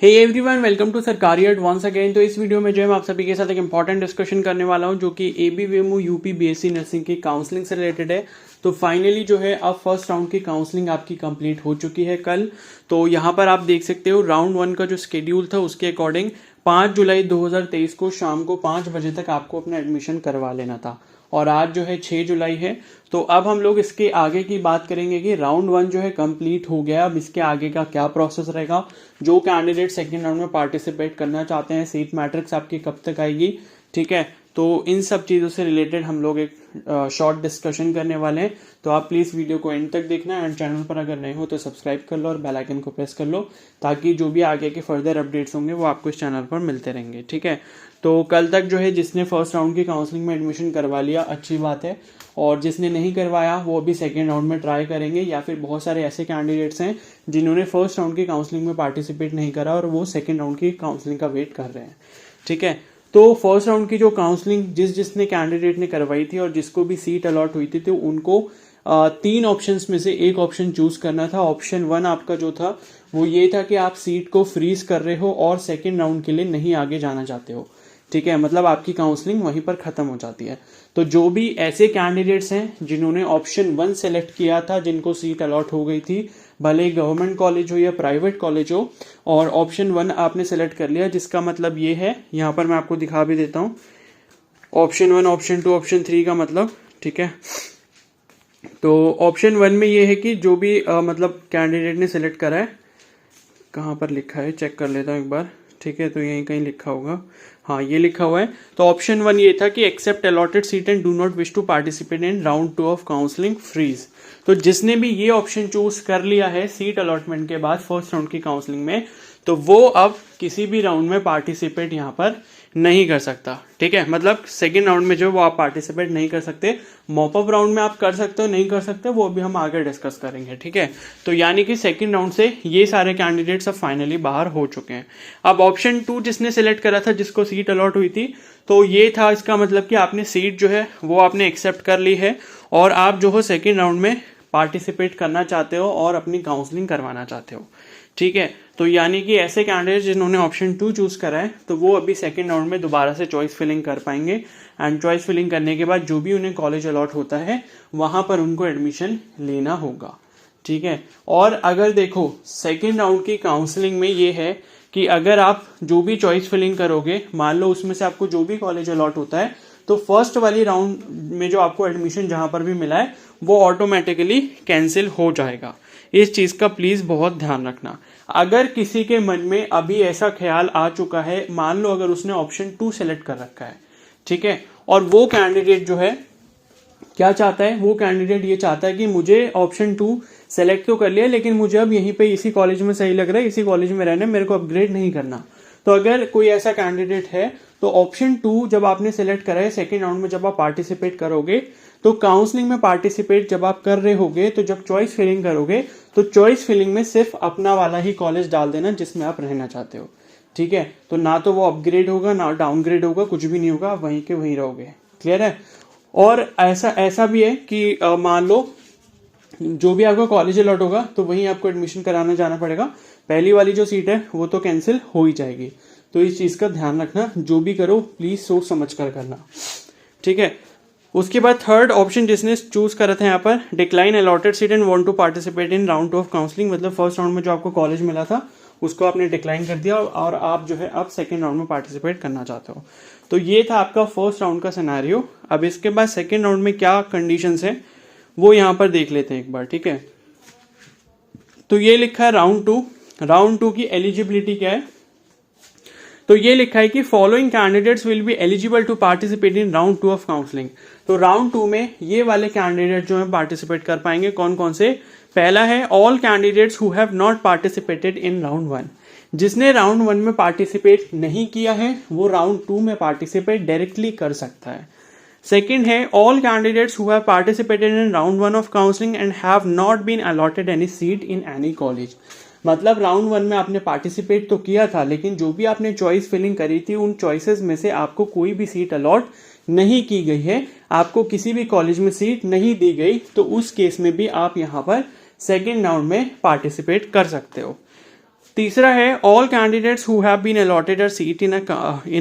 Hey everyone, welcome to सरकारी add once again. तो इस वीडियो में जो है मैं आप सभी के साथ एक इंपॉर्टेंट डिस्कशन करने वाला हूं जो कि एबीवीएमयू यूपी बीएससी नर्सिंग की काउंसलिंग से रिलेटेड है। तो फाइनली जो है अब फर्स्ट राउंड की काउंसलिंग आपकी कंप्लीट हो चुकी है कल। तो यहाँ पर आप देख सकते हो राउंड 1 का जो शेड्यूल था उसके अकॉर्डिंग 5 जुलाई 2023 को शाम को 5 बजे तक आपको अपना एडमिशन करवा लेना था और आज जो है 6 जुलाई है। तो अब हम लोग इसके आगे की बात करेंगे कि राउंड 1 जो है कंप्लीट हो गया, अब इसके आगे का क्या प्रोसेस रहेगा। जो कैंडिडेट सेकेंड राउंड में पार्टिसिपेट करना चाहते हैं, सीट मैट्रिक्स आपकी कब तक आएगी, ठीक है। तो इन सब चीज़ों से रिलेटेड हम लोग एक शॉर्ट डिस्कशन करने वाले हैं। तो आप प्लीज़ वीडियो को एंड तक देखना एंड चैनल पर अगर नए हो तो सब्सक्राइब कर लो और बेल आइकन को प्रेस कर लो ताकि जो भी आगे के फर्दर अपडेट्स होंगे वो आपको इस चैनल पर मिलते रहेंगे, ठीक है। तो कल तक जो है जिसने फर्स्ट राउंड की काउंसलिंग में एडमिशन करवा लिया अच्छी बात है, और जिसने नहीं करवाया वो अभी सेकेंड राउंड में ट्राई करेंगे, या फिर बहुत सारे ऐसे कैंडिडेट्स हैं जिन्होंने फर्स्ट राउंड की काउंसलिंग में पार्टिसिपेट नहीं करा और वो सेकेंड राउंड की काउंसलिंग का वेट कर रहे हैं, ठीक है। तो फर्स्ट राउंड की जो काउंसलिंग जिसने कैंडिडेट ने करवाई थी और जिसको भी सीट अलॉट हुई थी तो उनको 3 ऑप्शंस में से एक ऑप्शन चूज करना था। ऑप्शन 1 आपका जो था वो ये था कि आप सीट को फ्रीज कर रहे हो और सेकेंड राउंड के लिए नहीं आगे जाना चाहते हो, ठीक है। मतलब आपकी काउंसलिंग वहीं पर खत्म हो जाती है। तो जो भी ऐसे कैंडिडेट्स हैं जिन्होंने ऑप्शन 1 सेलेक्ट किया था, जिनको सीट अलॉट हो गई थी, भले गवर्नमेंट कॉलेज हो या प्राइवेट कॉलेज हो, और ऑप्शन 1 आपने सेलेक्ट कर लिया, जिसका मतलब ये है, यहाँ पर मैं आपको दिखा भी देता हूँ ऑप्शन 1, ऑप्शन 2, ऑप्शन 3 का मतलब, ठीक है। तो ऑप्शन 1 में ये है कि जो भी मतलब कैंडिडेट ने सेलेक्ट करा है, कहाँ पर लिखा है चेक कर लेता हूँ एक बार, ठीक है। तो यहीं कहीं लिखा होगा, हाँ ये लिखा हुआ है। तो ऑप्शन 1 ये था कि accept allotted seat and do not wish to participate in round 2 of counselling freeze. तो जिसने भी ये ऑप्शन चूज कर लिया है सीट अलॉटमेंट के बाद फर्स्ट राउंड की काउंसलिंग में, तो वो अब किसी भी राउंड में पार्टिसिपेट यहाँ पर नहीं कर सकता, ठीक है। मतलब सेकेंड राउंड में जो वो आप पार्टिसिपेट नहीं कर सकते, मॉपअप राउंड में आप कर सकते हो, नहीं कर सकते वो भी हम आगे डिस्कस करेंगे, ठीक है। तो यानी कि सेकेंड राउंड से ये सारे कैंडिडेट्स अब फाइनली बाहर हो चुके हैं। अब ऑप्शन 2 जिसने सेलेक्ट करा था, जिसको सीट अलॉट हुई थी, तो ये था इसका मतलब कि आपने सीट जो है वो आपने एक्सेप्ट कर ली है और आप जो हो सेकेंड राउंड में पार्टिसिपेट करना चाहते हो और अपनी काउंसलिंग करवाना चाहते हो, ठीक है। तो यानी कि ऐसे कैंडिडेट जिन्होंने ऑप्शन 2 चूज करा है तो वो अभी सेकेंड राउंड में दोबारा से चॉइस फिलिंग कर पाएंगे, एंड चॉइस फिलिंग करने के बाद जो भी उन्हें कॉलेज अलॉट होता है वहां पर उनको एडमिशन लेना होगा, ठीक है। और अगर देखो सेकेंड राउंड की काउंसलिंग में ये है कि अगर आप जो भी चॉइस फिलिंग करोगे, मान लो उसमें से आपको जो भी कॉलेज अलॉट होता है, तो फर्स्ट वाली राउंड में जो आपको एडमिशन जहां पर भी मिला है वो ऑटोमेटिकली कैंसिल हो जाएगा। इस चीज का प्लीज बहुत ध्यान रखना। अगर किसी के मन में अभी ऐसा ख्याल आ चुका है, मान लो अगर उसने ऑप्शन 2 सेलेक्ट कर रखा है, ठीक है, और वो कैंडिडेट जो है क्या चाहता है, वो कैंडिडेट ये चाहता है कि मुझे ऑप्शन 2 सेलेक्ट तो कर लिया लेकिन मुझे अब यहीं पे इसी कॉलेज में सही लग रहा है, इसी कॉलेज में रहना है, मेरे को अपग्रेड नहीं करना। तो अगर कोई ऐसा कैंडिडेट है तो ऑप्शन 2 जब आपने सेलेक्ट करा है, सेकेंड राउंड में जब आप पार्टिसिपेट करोगे, तो काउंसलिंग में पार्टिसिपेट जब आप कर रहे होगे, तो जब चॉइस फिलिंग करोगे तो चॉइस फिलिंग में सिर्फ अपना वाला ही कॉलेज डाल देना जिसमें आप रहना चाहते हो, ठीक है। तो ना तो वो अपग्रेड होगा ना डाउनग्रेड होगा, कुछ भी नहीं होगा, आप वहीं के वहीं रहोगे, क्लियर है। और ऐसा भी है कि मान लो जो भी आपका कॉलेज अलॉट होगा तो वहीं आपको एडमिशन कराना जाना पड़ेगा, पहली वाली जो सीट है वो तो कैंसिल हो ही जाएगी। तो इस चीज का ध्यान रखना, जो भी करो प्लीज सोच समझ कर करना, ठीक है। उसके बाद थर्ड ऑप्शन जिसने चूज करा था यहाँ पर, decline allotted seat and want to participate in round 2 of counselling, मतलब फर्स्ट राउंड में जो आपको कॉलेज मिला था उसको आपने डिक्लाइन कर दिया और आप जो है अब सेकेंड राउंड में पार्टिसिपेट करना चाहते हो। तो ये था आपका फर्स्ट राउंड का सिनेरियो। अब इसके बाद सेकेंड राउंड में क्या कंडीशंस है वो यहाँ पर देख लेते हैं एक बार, ठीक है। तो ये लिखा है राउंड 2 की एलिजिबिलिटी क्या है। तो ये लिखा है कि following candidates will be eligible to participate in round 2 of counselling. तो राउंड 2 में ये वाले कैंडिडेट जो है पार्टिसिपेट कर पाएंगे, कौन कौन से। पहला है all candidates who have not participated in round 1। जिसने राउंड 1 में पार्टिसिपेट नहीं किया है वो राउंड 2 में पार्टिसिपेट डायरेक्टली कर सकता है। सेकेंड है all candidates who have participated in round 1 of counselling and have not been allotted any seat in any college. मतलब राउंड 1 में आपने पार्टिसिपेट तो किया था लेकिन जो भी आपने चॉइस फिलिंग करी थी उन चॉइसेस में से आपको कोई भी सीट अलॉट नहीं की गई है, आपको किसी भी कॉलेज में सीट नहीं दी गई, तो उस केस में भी आप यहाँ पर सेकेंड राउंड में पार्टिसिपेट कर सकते हो। तीसरा है all candidates who have been allotted a seat in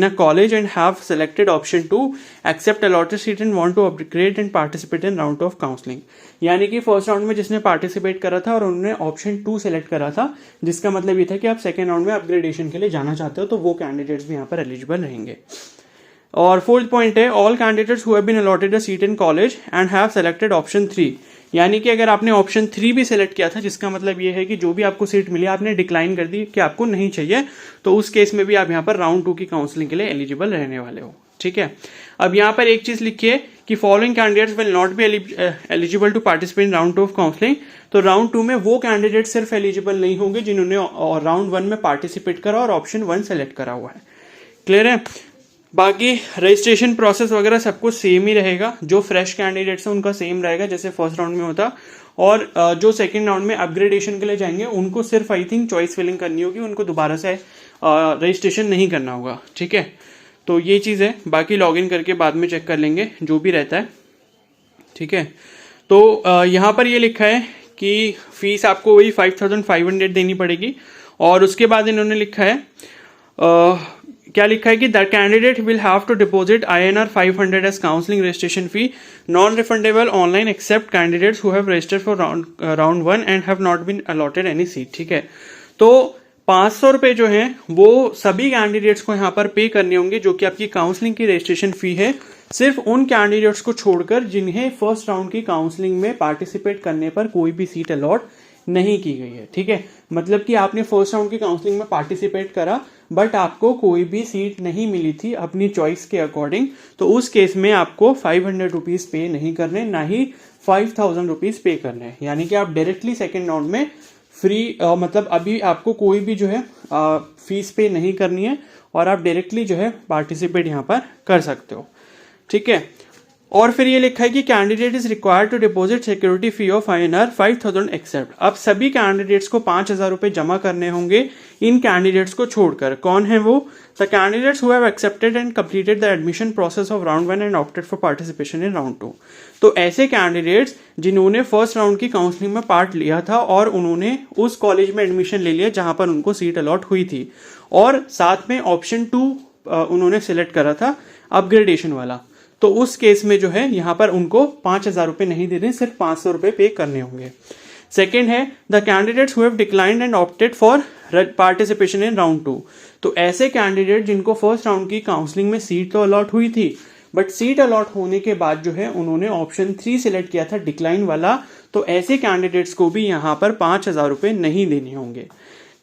a college and have selected option 2 accept allotted seat and want to upgrade and participate in round of counselling. यानी कि first round में जिसने participate करा था और उन्होंने option 2 select करा था, जिसका मतलब ये था कि आप सेकेंड राउंड में अपग्रेडेशन के लिए जाना चाहते हो, तो वो कैंडिडेट्स भी यहाँ पर एलिजिबल रहेंगे। और फोर्थ पॉइंट है all candidates who have been allotted a seat in college and have selected option 3। यानी कि अगर आपने ऑप्शन 3 भी सेलेक्ट किया था, जिसका मतलब ये है कि जो भी आपको सीट मिली आपने डिक्लाइन कर दी कि आपको नहीं चाहिए, तो उस केस में भी आप यहाँ पर राउंड 2 की काउंसलिंग के लिए एलिजिबल रहने वाले हो। ठीक है, अब यहाँ पर एक चीज लिखिए कि following candidates will not be eligible to participate in round 2 of counselling. तो राउंड 2 में वो कैंडिडेट सिर्फ एलिजिबल नहीं होंगे जिन्होंने राउंड 1 में पार्टिसिपेट करा और ऑप्शन 1 सेलेक्ट करा हुआ है। क्लियर है? बाकी रजिस्ट्रेशन प्रोसेस वगैरह सब कुछ सेम ही रहेगा। जो फ्रेश कैंडिडेट्स हैं उनका सेम रहेगा जैसे फर्स्ट राउंड में होता, और जो सेकंड राउंड में अपग्रेडेशन के लिए जाएंगे उनको सिर्फ आई थिंक चॉइस फिलिंग करनी होगी, उनको दोबारा से रजिस्ट्रेशन नहीं करना होगा। ठीक है, तो ये चीज़ है। बाकी लॉगिन करके बाद में चेक कर लेंगे जो भी रहता है। ठीक है, तो यहाँ पर ये लिखा है कि फीस आपको वही 5500 देनी पड़ेगी। और उसके बाद इन्होंने लिखा है क्या लिखा है कि the candidate will have to deposit INR 500 as counselling registration fee, non refundable online except candidates who have registered for round 1 and have not been allotted any seat. ठीक है, तो 500 रुपये जो हैं वो सभी कैंडिडेट्स को यहाँ पर पे करने होंगे, जो कि आपकी काउंसलिंग की रजिस्ट्रेशन फी है, सिर्फ उन कैंडिडेट्स को छोड़कर जिन्हें फर्स्ट राउंड की काउंसलिंग में पार्टिसिपेट करने पर कोई भी सीट अलॉट नहीं की गई है। ठीक है, मतलब कि आपने फर्स्ट राउंड की काउंसलिंग में पार्टिसिपेट करा बट आपको कोई भी सीट नहीं मिली थी अपनी चॉइस के अकॉर्डिंग, तो उस केस में आपको 500 रुपीज पे नहीं करने, ना ही 5000 रुपीज पे करने। यानी कि आप डायरेक्टली सेकेंड राउंड में फ्री मतलब अभी आपको कोई भी जो है फीस पे नहीं करनी है और आप डायरेक्टली जो है पार्टिसिपेट यहाँ पर कर सकते हो। ठीक है, और फिर ये लिखा है कि candidate is required to deposit security fee of INR 5000 except. अब सभी कैंडिडेट्स को 5000 रुपए जमा करने होंगे इन कैंडिडेट्स को छोड़कर। कौन है वो? The candidates who have accepted and completed the admission process of round 1 and opted for participation in round 2। तो ऐसे कैंडिडेट्स जिन्होंने फर्स्ट राउंड की काउंसलिंग में पार्ट लिया था और उन्होंने उस कॉलेज में एडमिशन ले लिया जहां पर उनको सीट अलॉट हुई थी, और साथ में ऑप्शन 2 उन्होंने सिलेक्ट करा था अपग्रेडेशन वाला, तो उस केस में जो है यहाँ पर उनको 5000 रुपए नहीं देने, सिर्फ 500 रुपए पे करने होंगे। सेकेंड है the candidates who have declined and opted for participation in round 2। तो ऐसे कैंडिडेट जिनको फर्स्ट राउंड की काउंसलिंग में सीट तो अलॉट हुई थी बट सीट अलॉट होने के बाद जो है उन्होंने ऑप्शन 3 सिलेक्ट किया था डिक्लाइन वाला, तो ऐसे कैंडिडेट्स को भी यहाँ पर 5000 रुपए नहीं देने होंगे।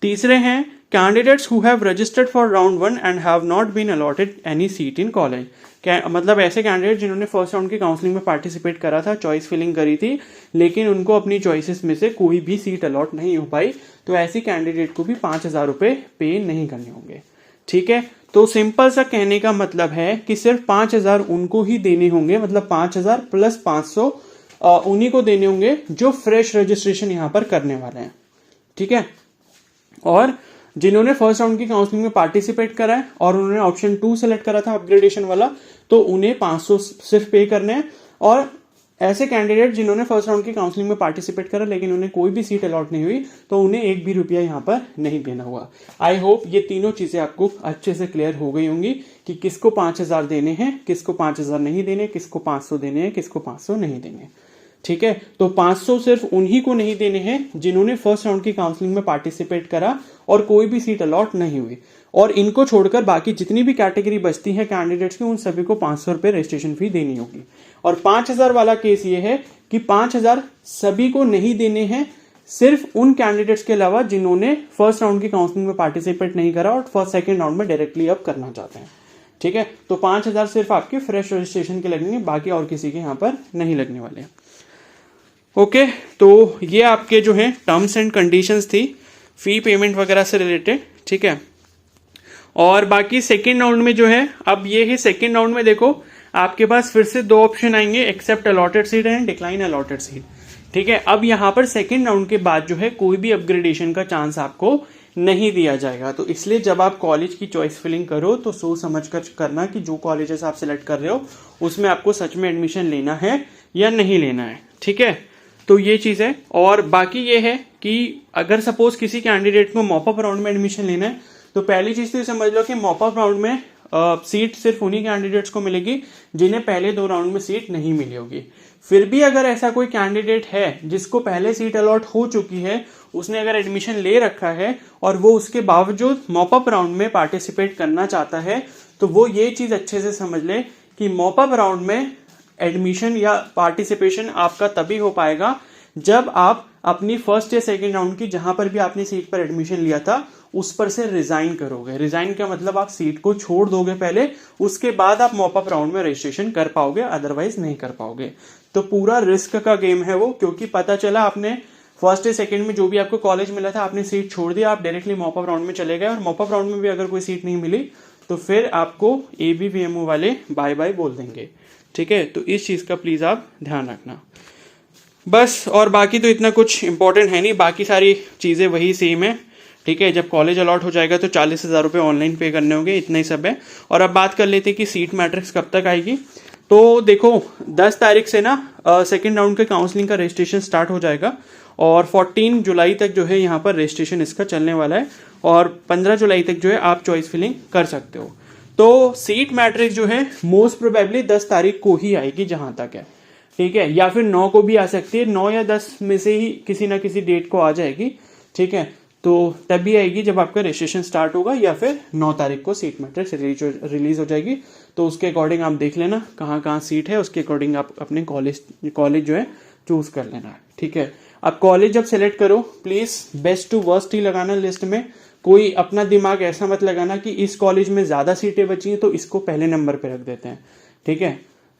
तीसरे हैं candidates who have registered for round 1 and have not been allotted any seat in college. मतलब ऐसे कैंडिडेट जिन्होंने फर्स्ट राउंड की काउंसलिंग में पार्टिसिपेट करा था, चॉइस फिलिंग करी थी, लेकिन उनको अपनी चॉइसेस में से कोई भी सीट अलॉट नहीं हो पाई, तो ऐसी कैंडिडेट को भी 5000 रुपए पे नहीं करने होंगे। ठीक है, तो सिंपल सा कहने का मतलब है कि सिर्फ 5000 उनको ही देने होंगे, मतलब 5000 प्लस 500 उन्हीं को देने होंगे जो फ्रेश रजिस्ट्रेशन यहाँ पर करने वाले हैं। ठीक है, और जिन्होंने फर्स्ट राउंड की काउंसलिंग में पार्टिसिपेट करा है और उन्होंने ऑप्शन 2 सेलेक्ट करा था अपग्रेडेशन वाला, तो उन्हें 500 सिर्फ पे करने हैं। और ऐसे कैंडिडेट जिन्होंने फर्स्ट राउंड की काउंसलिंग में पार्टिसिपेट करा लेकिन उन्हें कोई भी सीट अलॉट नहीं हुई, तो उन्हें एक भी रुपया यहाँ पर नहीं देना हुआ। आई होप ये तीनों चीजें आपको अच्छे से क्लियर हो गई होंगी कि किसको 5000 देने हैं, किसको 5000 नहीं देने, किसको 500 देने हैं, किसको 500 नहीं देने। ठीक है, तो 500 सिर्फ उन्हीं को नहीं देने हैं जिन्होंने फर्स्ट राउंड की काउंसलिंग में पार्टिसिपेट करा और कोई भी सीट अलॉट नहीं हुई, और इनको छोड़कर बाकी जितनी भी कैटेगरी बचती है कैंडिडेट्स की, उन सभी को 500 रुपए रजिस्ट्रेशन फी देनी होगी। और 5000 वाला केस ये है कि 5000 सभी को नहीं देने हैं, सिर्फ उन कैंडिडेट्स के अलावा जिन्होंने फर्स्ट राउंड की काउंसलिंग में पार्टिसिपेट नहीं करा और फर्स्ट सेकेंड राउंड में डायरेक्टली अब करना चाहते हैं। ठीक है, तो 5000 सिर्फ आपके फ्रेश रजिस्ट्रेशन के लगेंगे, बाकी और किसी के यहाँ पर नहीं लगने वाले। ओके, तो ये आपके जो है टर्म्स एंड कंडीशंस थी फी पेमेंट वगैरह से रिलेटेड। ठीक है, और बाकी सेकेंड राउंड में जो है, अब ये है सेकेंड राउंड में देखो आपके पास फिर से 2 ऑप्शन आएंगे, accept allotted seat and decline allotted seat. ठीक है, अब यहाँ पर सेकेंड राउंड के बाद जो है कोई भी अपग्रेडेशन का चांस आपको नहीं दिया जाएगा। तो इसलिए जब आप कॉलेज की चॉइस फिलिंग करो तो सोच समझ कर करना कि जो कॉलेजेस आप सिलेक्ट कर रहे हो उसमें आपको सच में एडमिशन लेना है या नहीं लेना है। ठीक है, तो ये चीज़ है। और बाकी ये है कि अगर सपोज किसी कैंडिडेट को मॉपअप राउंड में एडमिशन लेना है तो पहली चीज़ तो ये समझ लो कि मॉपअप राउंड में सीट सिर्फ उन्हीं कैंडिडेट्स को मिलेगी जिन्हें पहले 2 राउंड में सीट नहीं मिली होगी। फिर भी अगर ऐसा कोई कैंडिडेट है जिसको पहले सीट अलॉट हो चुकी है, उसने अगर एडमिशन ले रखा है और वो उसके बावजूद मॉपअप राउंड में पार्टिसिपेट करना चाहता है, तो वो ये चीज़ अच्छे से समझ ले कि मॉपअप राउंड में एडमिशन या पार्टिसिपेशन आपका तभी हो पाएगा जब आप अपनी फर्स्ट या सेकेंड राउंड की जहां पर भी आपने सीट पर एडमिशन लिया था उस पर से रिजाइन करोगे। रिजाइन का मतलब आप सीट को छोड़ दोगे पहले, उसके बाद आप मॉपअप राउंड में रजिस्ट्रेशन कर पाओगे, अदरवाइज नहीं कर पाओगे। तो पूरा रिस्क का गेम है वो, क्योंकि पता चला आपने फर्स्ट या सेकंड में जो भी आपको कॉलेज मिला था आपने सीट छोड़ दिया, आप डायरेक्टली मॉपअप राउंड में चले गए और मॉपअप राउंड में भी अगर कोई सीट नहीं मिली तो फिर आपको ABVMU वाले बाय बाय बोल देंगे। ठीक है, तो इस चीज़ का प्लीज़ आप ध्यान रखना बस। और बाकी तो इतना कुछ इंपॉर्टेंट है नहीं, बाकी सारी चीज़ें वही सेम है। ठीक है, जब कॉलेज अलॉट हो जाएगा तो 40,000 रुपये ऑनलाइन पे करने होंगे, इतना ही सब है। और अब बात कर लेते हैं कि सीट मैट्रिक्स कब तक आएगी। तो देखो 10 तारीख से ना सेकेंड राउंड के काउंसलिंग का रजिस्ट्रेशन स्टार्ट हो जाएगा और 14 जुलाई तक जो है यहाँ पर रजिस्ट्रेशन इसका चलने वाला है और 15 जुलाई तक जो है आप चॉइस फिलिंग कर सकते हो। तो सीट मैट्रिक्स जो है मोस्ट प्रोबेबली 10 तारीख को ही आएगी जहां तक है। ठीक है, या फिर 9 को भी आ सकती है, 9 या 10 में से ही किसी ना किसी डेट को आ जाएगी। ठीक है, तो तभी आएगी जब आपका रजिस्ट्रेशन स्टार्ट होगा, या फिर 9 तारीख को सीट मैट्रिक्स रिलीज हो जाएगी। तो उसके अकॉर्डिंग आप देख लेना कहाँ कहाँ सीट है, उसके अकॉर्डिंग आप अपने कॉलेज जो है चूज कर लेना। ठीक है, अब कॉलेज जब सेलेक्ट करो प्लीज बेस्ट टू वर्स्ट ही लगाना लिस्ट में। कोई अपना दिमाग ऐसा मत लगाना कि इस कॉलेज में ज्यादा सीटें बची हैं तो इसको पहले नंबर पे रख देते हैं। ठीक है,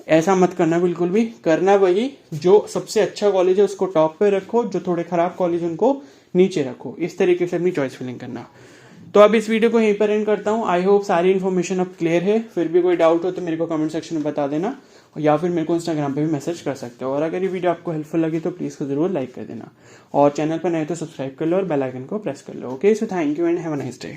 ऐसा मत करना बिल्कुल भी। करना वही जो सबसे अच्छा कॉलेज है उसको टॉप पे रखो, जो थोड़े खराब कॉलेज उनको नीचे रखो। इस तरीके से अपनी चॉइस फिलिंग करना। तो अब इस वीडियो को यहीं पर एंड करता हूँ। आई होप सारी इन्फॉर्मेशन अब क्लियर है। फिर भी कोई डाउट हो तो मेरे को कमेंट सेक्शन में बता देना, या फिर मेरे को इंस्टाग्राम पे भी मैसेज कर सकते हो। और अगर ये वीडियो आपको हेल्पफुल लगी तो प्लीज़ को जरूर लाइक कर देना और चैनल पर नए तो सब्सक्राइब कर लो और बेल आइकन को प्रेस कर लो। Okay, so thank you and have a nice day.